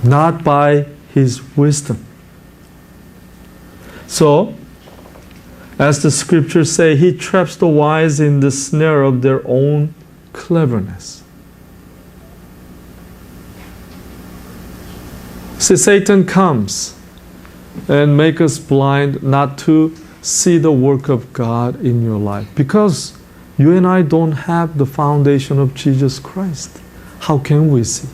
not by his wisdom. So, as the scriptures say, he traps the wise in the snare of their own cleverness. See, Satan comes and make us blind not to see the work of God in your life, because you and I don't have the foundation of Jesus Christ. How can we see?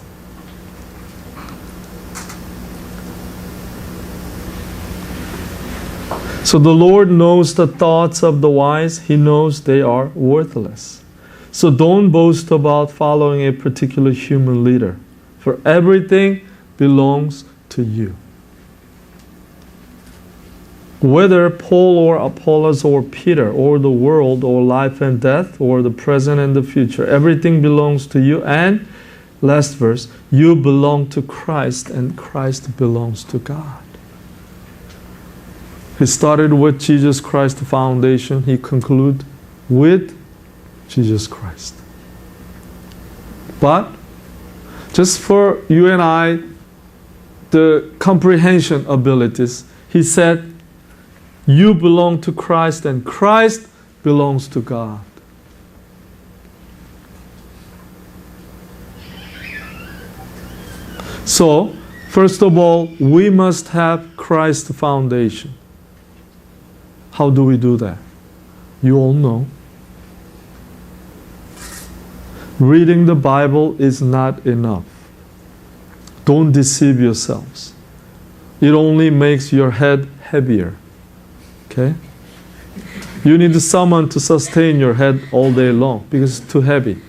So the Lord knows the thoughts of the wise. He knows they are worthless. So don't boast about following a particular human leader, for everything belongs to you. Whether Paul or Apollos or Peter or the world or life and death or the present and the future, everything belongs to you. And last verse, you belong to Christ and Christ belongs to God. He started with Jesus Christ, the foundation. He concluded with Jesus Christ. But just for you and I, the comprehension abilities, he said, you belong to Christ and Christ belongs to God. So, first of all, we must have Christ's foundation. How do we do that? You all know. Reading the Bible is not enough. Don't deceive yourselves. It only makes your head heavier. Okay? You need someone to sustain your head all day long because it's too heavy.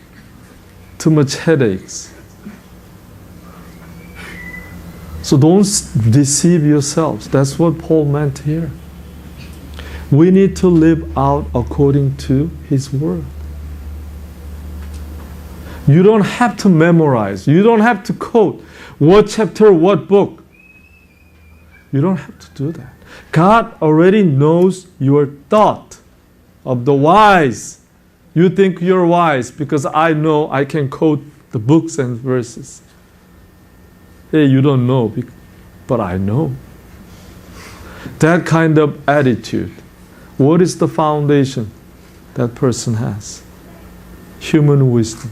Too much headaches. So don't deceive yourselves. That's what Paul meant here. We need to live out according to his word. You don't have to memorize. You don't have to quote what chapter, what book. You don't have to do that. God already knows your thought of the wise. You think you're wise because I know I can quote the books and verses. Hey, you don't know, but I know. That kind of attitude. What is the foundation that person has? Human wisdom.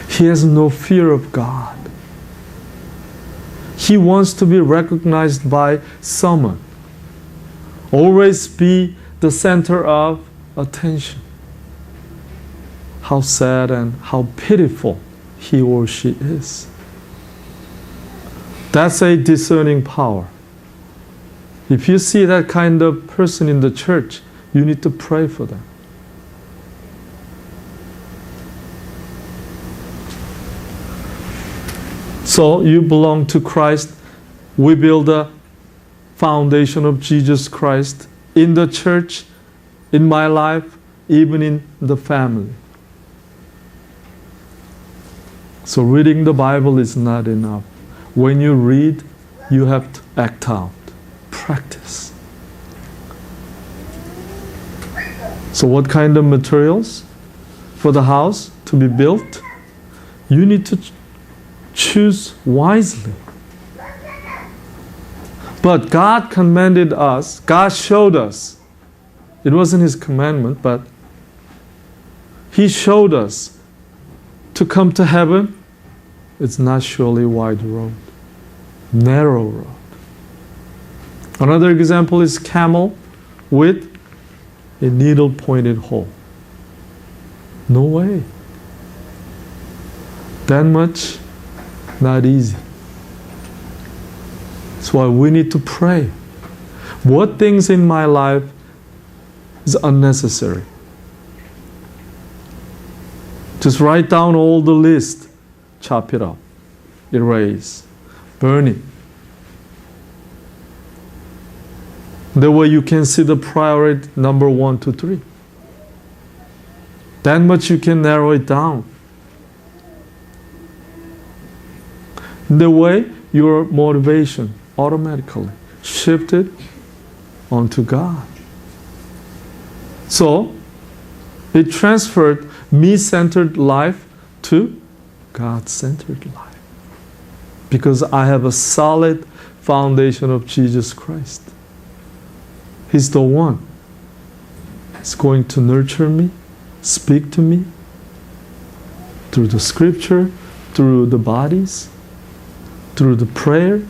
He has no fear of God. He wants to be recognized by someone. Always be the center of attention. How sad and how pitiful he or she is. That's a discerning power. If you see that kind of person in the church, you need to pray for them. So you belong to Christ. We build a foundation of Jesus Christ in the church, in my life, even in the family. So reading the Bible is not enough. When you read, you have to act out. Practice. So what kind of materials for the house to be built? You need to choose wisely. But God commanded us, God showed us. It wasn't His commandment, but He showed us to come to heaven. It's not surely a wide road, narrow road. Another example is camel with a needle-pointed hole. No way. That much, not easy. That's why we need to pray. What things in my life is unnecessary? Just write down all the list, chop it up, erase, burn it. That way you can see the priority number 1 to 3. That much you can narrow it down. The way your motivation automatically shifted onto God. So it transferred me-centered life to God-centered life. Because I have a solid foundation of Jesus Christ. He's the one. He's going to nurture me, speak to me through the scripture, through the bodies, through the prayer,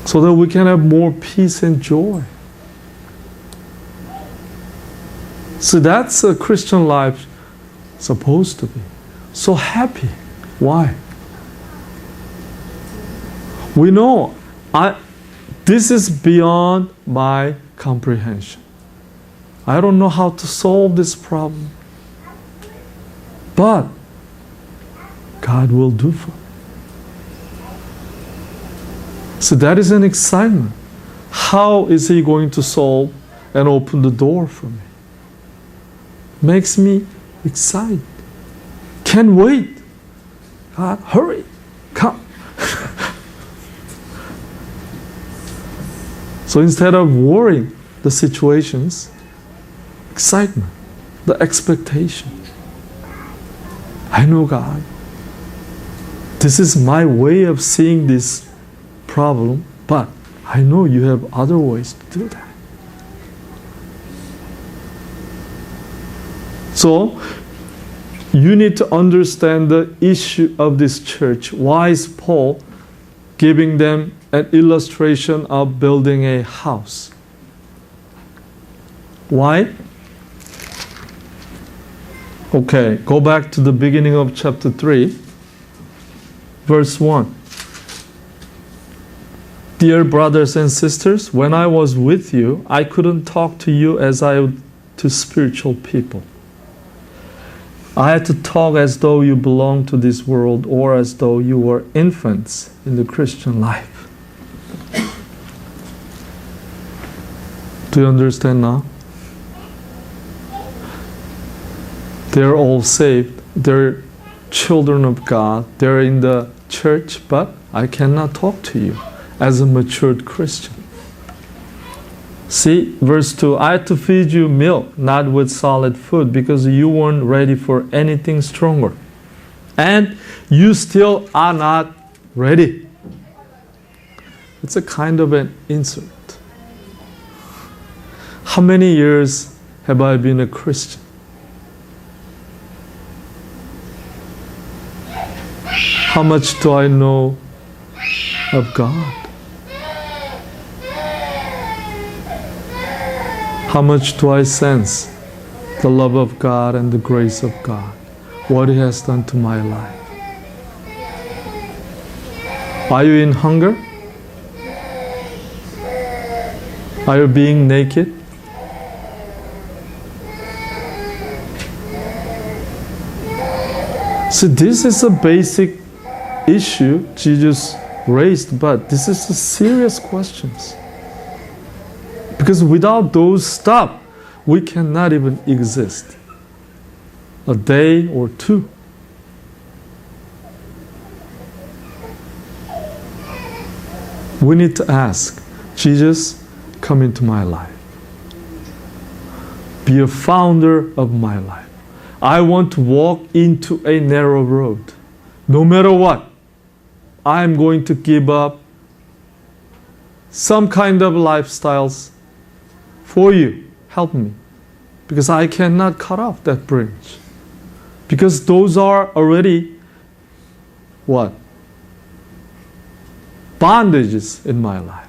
so that we can have more peace and joy. So that's a Christian life supposed to be. So happy. Why? We know this is beyond my comprehension. I don't know how to solve this problem. But God will do for me. So that is an excitement. How is He going to solve and open the door for me? Makes me excited. Can't wait. God, hurry, come. So instead of worrying the situations, excitement, the expectation. I know God. This is my way of seeing this problem, but I know you have other ways to do that. So, you need to understand the issue of this church. Why is Paul giving them an illustration of building a house? Why? Okay, go back to the beginning of chapter 3, verse 1. Dear brothers and sisters, when I was with you, I couldn't talk to you as I would to spiritual people. I had to talk as though you belonged to this world or as though you were infants in the Christian life. Do you understand now? They're all saved. They're children of God. They're in the church, but I cannot talk to you as a matured Christian. See, verse 2, I had to feed you milk, not with solid food, because you weren't ready for anything stronger. And you still are not ready. It's a kind of an insult. How many years have I been a Christian? How much do I know of God? How much do I sense the love of God and the grace of God? What He has done to my life? Are you in hunger? Are you being naked? So this is a basic issue Jesus raised, but this is a serious questions. Because without those stuff, we cannot even exist a day or two. We need to ask, Jesus, come into my life. Be a founder of my life. I want to walk into a narrow road. No matter what, I'm going to give up some kind of lifestyles for you. Help me. Because I cannot cut off that branch. Because those are already what? Bondages in my life.